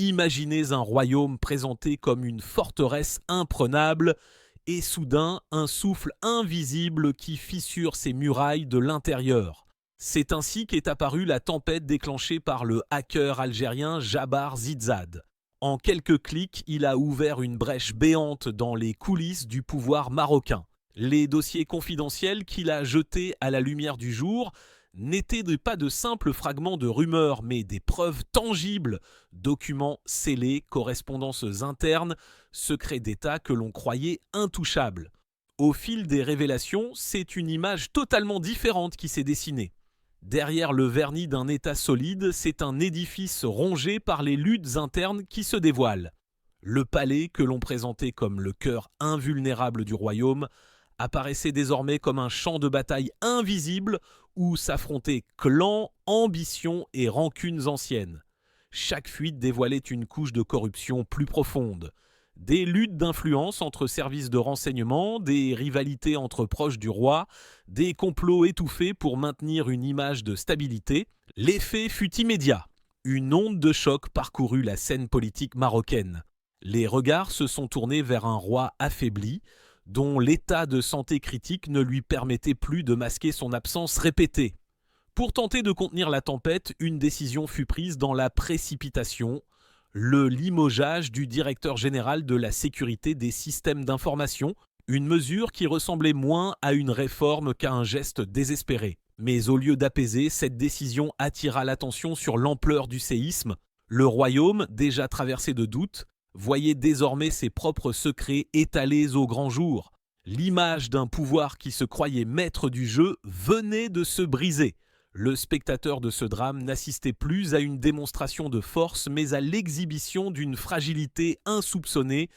Imaginez un royaume présenté comme une forteresse imprenable et soudain un souffle invisible qui fissure ses murailles de l'intérieur. C'est ainsi qu'est apparue la tempête déclenchée par le hacker algérien Jabbar Zidzad. En quelques clics, il a ouvert une brèche béante dans les coulisses du pouvoir marocain. Les dossiers confidentiels qu'il a jetés à la lumière du jour n'étaient pas de simples fragments de rumeurs, mais des preuves tangibles, documents scellés, correspondances internes, secrets d'État que l'on croyait intouchables. Au fil des révélations, c'est une image totalement différente qui s'est dessinée. Derrière le vernis d'un État solide, c'est un édifice rongé par les luttes internes qui se dévoilent. Le palais, que l'on présentait comme le cœur invulnérable du royaume, apparaissait désormais comme un champ de bataille invisible où s'affrontaient clans, ambitions et rancunes anciennes. Chaque fuite dévoilait une couche de corruption plus profonde. Des luttes d'influence entre services de renseignement, des rivalités entre proches du roi, des complots étouffés pour maintenir une image de stabilité. L'effet fut immédiat. Une onde de choc parcourut la scène politique marocaine. Les regards se sont tournés vers un roi affaibli, dont l'état de santé critique ne lui permettait plus de masquer son absence répétée. Pour tenter de contenir la tempête, une décision fut prise dans la précipitation, le limogeage du directeur général de la sécurité des systèmes d'information, une mesure qui ressemblait moins à une réforme qu'à un geste désespéré. Mais au lieu d'apaiser, cette décision attira l'attention sur l'ampleur du séisme. Le royaume, déjà traversé de doutes, voyait désormais ses propres secrets étalés au grand jour. L'image d'un pouvoir qui se croyait maître du jeu venait de se briser. Le spectateur de ce drame n'assistait plus à une démonstration de force, mais à l'exhibition d'une fragilité insoupçonnée,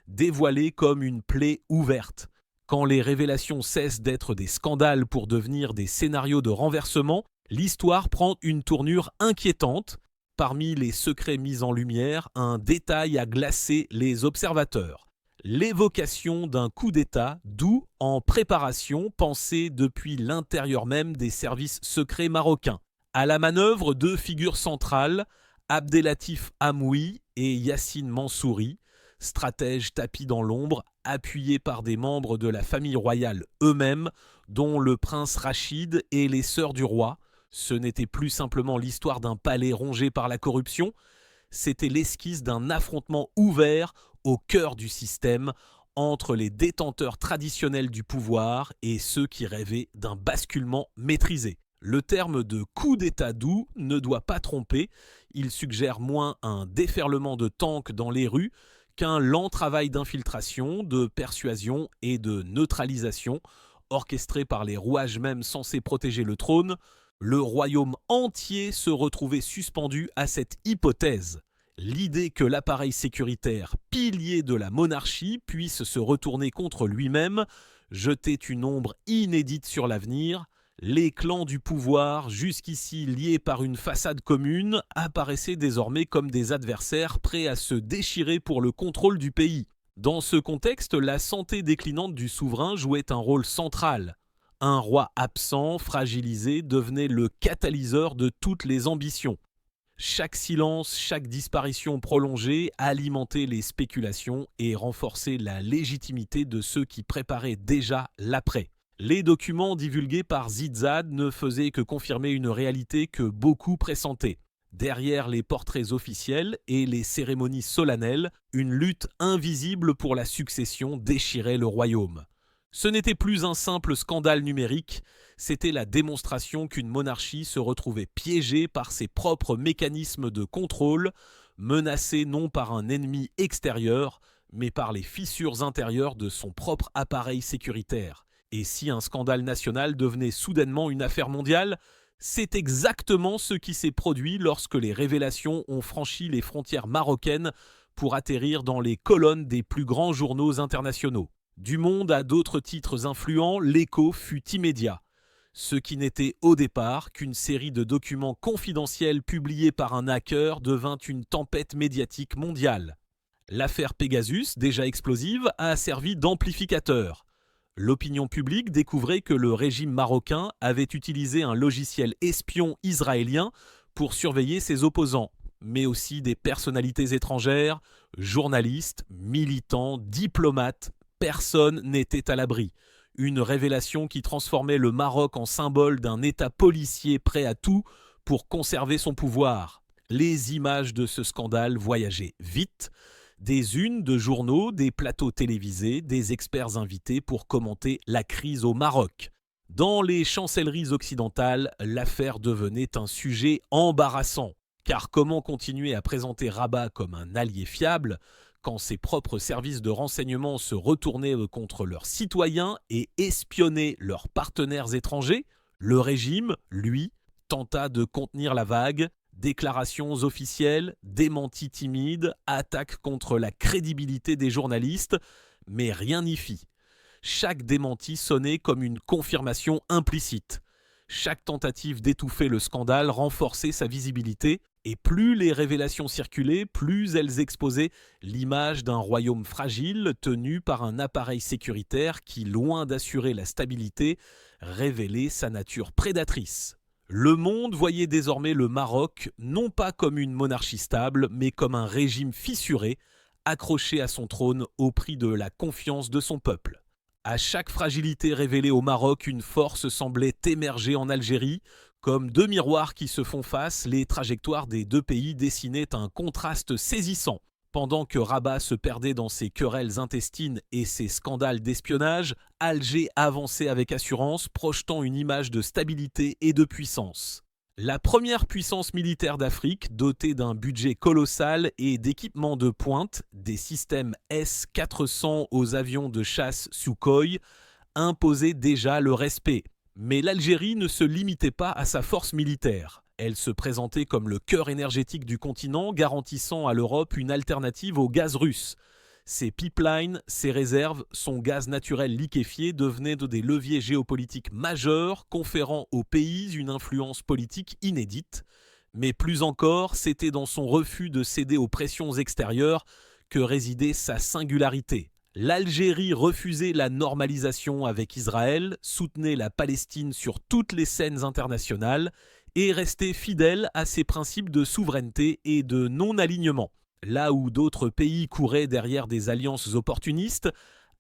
dévoilée comme une plaie ouverte. Quand les révélations cessent d'être des scandales pour devenir des scénarios de renversement, l'histoire prend une tournure inquiétante. Parmi les secrets mis en lumière, un détail a glacé les observateurs. L'évocation d'un coup d'État doux en préparation, pensé depuis l'intérieur même des services secrets marocains. À la manœuvre, deux figures centrales, Abdelatif Amoui et Yassine Mansouri, stratèges tapis dans l'ombre, appuyés par des membres de la famille royale eux-mêmes, dont le prince Rachid et les sœurs du roi. Ce n'était plus simplement l'histoire d'un palais rongé par la corruption, c'était l'esquisse d'un affrontement ouvert au cœur du système entre les détenteurs traditionnels du pouvoir et ceux qui rêvaient d'un basculement maîtrisé. Le terme de coup d'État doux ne doit pas tromper, il suggère moins un déferlement de tanks dans les rues qu'un lent travail d'infiltration, de persuasion et de neutralisation, orchestré par les rouages même censés protéger le trône. Le royaume entier se retrouvait suspendu à cette hypothèse. L'idée que l'appareil sécuritaire, pilier de la monarchie, puisse se retourner contre lui-même, jetait une ombre inédite sur l'avenir. Les clans du pouvoir, jusqu'ici liés par une façade commune, apparaissaient désormais comme des adversaires prêts à se déchirer pour le contrôle du pays. Dans ce contexte, la santé déclinante du souverain jouait un rôle central. Un roi absent, fragilisé, devenait le catalyseur de toutes les ambitions. Chaque silence, chaque disparition prolongée alimentait les spéculations et renforçait la légitimité de ceux qui préparaient déjà l'après. Les documents divulgués par Zidzad ne faisaient que confirmer une réalité que beaucoup pressentaient. Derrière les portraits officiels et les cérémonies solennelles, une lutte invisible pour la succession déchirait le royaume. Ce n'était plus un simple scandale numérique, c'était la démonstration qu'une monarchie se retrouvait piégée par ses propres mécanismes de contrôle, menacée non par un ennemi extérieur, mais par les fissures intérieures de son propre appareil sécuritaire. Et si un scandale national devenait soudainement une affaire mondiale, c'est exactement ce qui s'est produit lorsque les révélations ont franchi les frontières marocaines pour atterrir dans les colonnes des plus grands journaux internationaux. Du Monde à d'autres titres influents, l'écho fut immédiat. Ce qui n'était au départ qu'une série de documents confidentiels publiés par un hacker devint une tempête médiatique mondiale. L'affaire Pegasus, déjà explosive, a servi d'amplificateur. L'opinion publique découvrait que le régime marocain avait utilisé un logiciel espion israélien pour surveiller ses opposants. mais aussi des personnalités étrangères, journalistes, militants, diplomates. Personne n'était à l'abri. Une révélation qui transformait le Maroc en symbole d'un État policier prêt à tout pour conserver son pouvoir. Les images de ce scandale voyageaient vite. Des unes de journaux, des plateaux télévisés, des experts invités pour commenter la crise au Maroc. Dans les chancelleries occidentales, l'affaire devenait un sujet embarrassant. Car comment continuer à présenter Rabat comme un allié fiable quand ses propres services de renseignement se retournaient contre leurs citoyens et espionnaient leurs partenaires étrangers? Le régime, lui, tenta de contenir la vague. Déclarations officielles, démentis timides, attaques contre la crédibilité des journalistes, mais rien n'y fit. Chaque démenti sonnait comme une confirmation implicite. Chaque tentative d'étouffer le scandale renforçait sa visibilité, et plus les révélations circulaient, plus elles exposaient l'image d'un royaume fragile tenu par un appareil sécuritaire qui, loin d'assurer la stabilité, révélait sa nature prédatrice. Le monde voyait désormais le Maroc non pas comme une monarchie stable, mais comme un régime fissuré, accroché à son trône au prix de la confiance de son peuple. À chaque fragilité révélée au Maroc, une force semblait émerger en Algérie. Comme deux miroirs qui se font face, les trajectoires des deux pays dessinaient un contraste saisissant. Pendant que Rabat se perdait dans ses querelles intestines et ses scandales d'espionnage, Alger avançait avec assurance, projetant une image de stabilité et de puissance. La première puissance militaire d'Afrique, dotée d'un budget colossal et d'équipements de pointe, des systèmes S-400 aux avions de chasse Sukhoi, imposait déjà le respect. Mais l'Algérie ne se limitait pas à sa force militaire. Elle se présentait comme le cœur énergétique du continent, garantissant à l'Europe une alternative au gaz russe. Ses pipelines, ses réserves, son gaz naturel liquéfié devenaient des leviers géopolitiques majeurs, conférant au pays une influence politique inédite. Mais plus encore, c'était dans son refus de céder aux pressions extérieures que résidait sa singularité. L'Algérie refusait la normalisation avec Israël, soutenait la Palestine sur toutes les scènes internationales et restait fidèle à ses principes de souveraineté et de non-alignement. Là où d'autres pays couraient derrière des alliances opportunistes,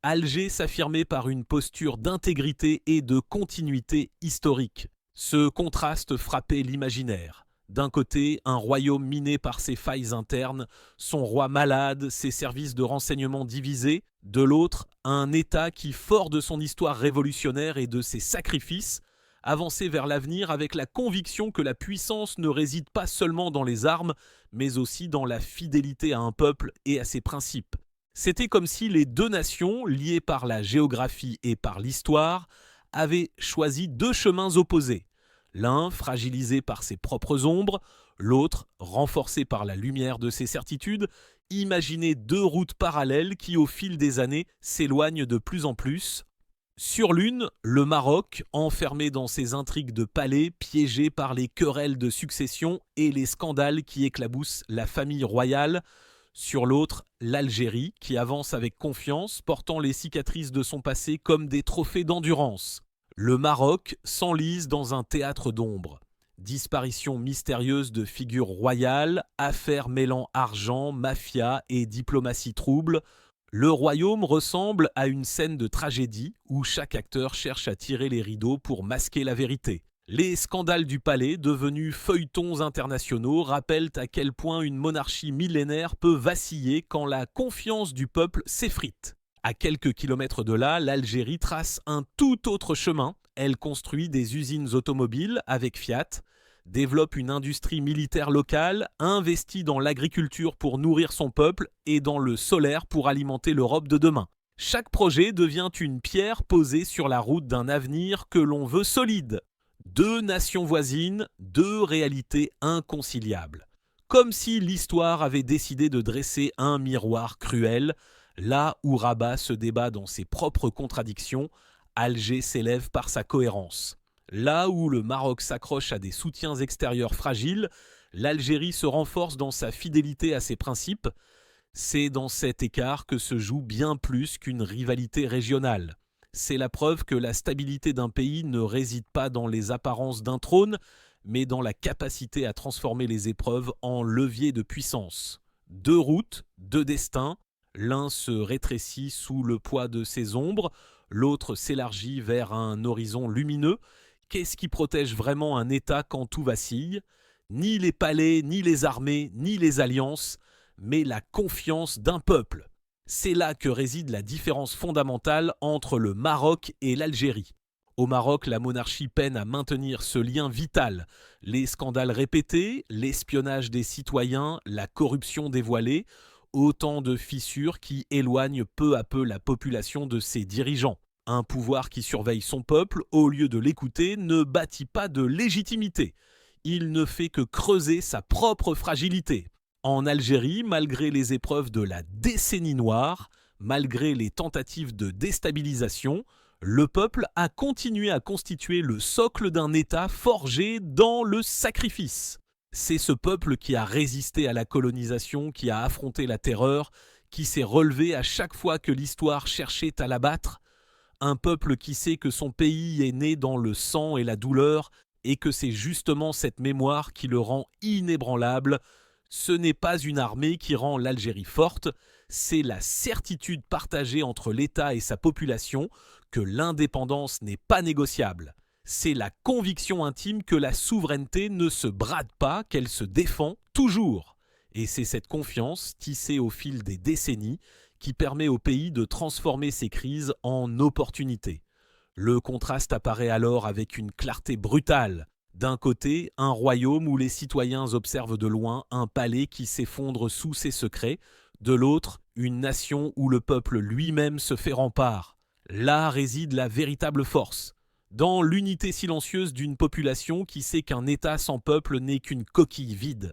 Alger s'affirmait par une posture d'intégrité et de continuité historique. Ce contraste frappait l'imaginaire. D'un côté, un royaume miné par ses failles internes, son roi malade, ses services de renseignement divisés. De l'autre, un État qui, fort de son histoire révolutionnaire et de ses sacrifices, avançait vers l'avenir avec la conviction que la puissance ne réside pas seulement dans les armes, mais aussi dans la fidélité à un peuple et à ses principes. C'était comme si les deux nations, liées par la géographie et par l'histoire, avaient choisi deux chemins opposés. L'un fragilisé par ses propres ombres, l'autre renforcé par la lumière de ses certitudes. Imaginez deux routes parallèles qui, au fil des années, s'éloignent de plus en plus. Sur l'une, le Maroc, enfermé dans ses intrigues de palais, piégé par les querelles de succession et les scandales qui éclaboussent la famille royale. Sur l'autre, l'Algérie, qui avance avec confiance, portant les cicatrices de son passé comme des trophées d'endurance. Le Maroc s'enlise dans un théâtre d'ombre. Disparition mystérieuse de figures royales, affaires mêlant argent, mafia et diplomatie trouble. Le royaume ressemble à une scène de tragédie où chaque acteur cherche à tirer les rideaux pour masquer la vérité. Les scandales du palais, devenus feuilletons internationaux, rappellent à quel point une monarchie millénaire peut vaciller quand la confiance du peuple s'effrite. À quelques kilomètres de là, l'Algérie trace un tout autre chemin. Elle construit des usines automobiles avec Fiat, développe une industrie militaire locale, investit dans l'agriculture pour nourrir son peuple et dans le solaire pour alimenter l'Europe de demain. Chaque projet devient une pierre posée sur la route d'un avenir que l'on veut solide. Deux nations voisines, deux réalités inconciliables. Comme si l'histoire avait décidé de dresser un miroir cruel. Là où Rabat se débat dans ses propres contradictions, Alger s'élève par sa cohérence. Là où le Maroc s'accroche à des soutiens extérieurs fragiles, l'Algérie se renforce dans sa fidélité à ses principes. C'est dans cet écart que se joue bien plus qu'une rivalité régionale. C'est la preuve que la stabilité d'un pays ne réside pas dans les apparences d'un trône, mais dans la capacité à transformer les épreuves en levier de puissance. Deux routes, deux destins, l'un se rétrécit sous le poids de ses ombres, l'autre s'élargit vers un horizon lumineux. Qu'est-ce qui protège vraiment un État quand tout vacille ? Ni les palais, ni les armées, ni les alliances, mais la confiance d'un peuple. C'est là que réside la différence fondamentale entre le Maroc et l'Algérie. Au Maroc, la monarchie peine à maintenir ce lien vital. Les scandales répétés, l'espionnage des citoyens, la corruption dévoilée, autant de fissures qui éloignent peu à peu la population de ses dirigeants. Un pouvoir qui surveille son peuple, au lieu de l'écouter, ne bâtit pas de légitimité. Il ne fait que creuser sa propre fragilité. En Algérie, malgré les épreuves de la décennie noire, malgré les tentatives de déstabilisation, le peuple a continué à constituer le socle d'un État forgé dans le sacrifice. C'est ce peuple qui a résisté à la colonisation, qui a affronté la terreur, qui s'est relevé à chaque fois que l'histoire cherchait à l'abattre. Un peuple qui sait que son pays est né dans le sang et la douleur, et que c'est justement cette mémoire qui le rend inébranlable. Ce n'est pas une armée qui rend l'Algérie forte, c'est la certitude partagée entre l'État et sa population que l'indépendance n'est pas négociable. C'est la conviction intime que la souveraineté ne se brade pas, qu'elle se défend toujours. Et c'est cette confiance, tissée au fil des décennies, qui permet au pays de transformer ses crises en opportunités. Le contraste apparaît alors avec une clarté brutale. D'un côté, un royaume où les citoyens observent de loin un palais qui s'effondre sous ses secrets. De l'autre, une nation où le peuple lui-même se fait rempart. Là réside la véritable force. Dans l'unité silencieuse d'une population qui sait qu'un État sans peuple n'est qu'une coquille vide.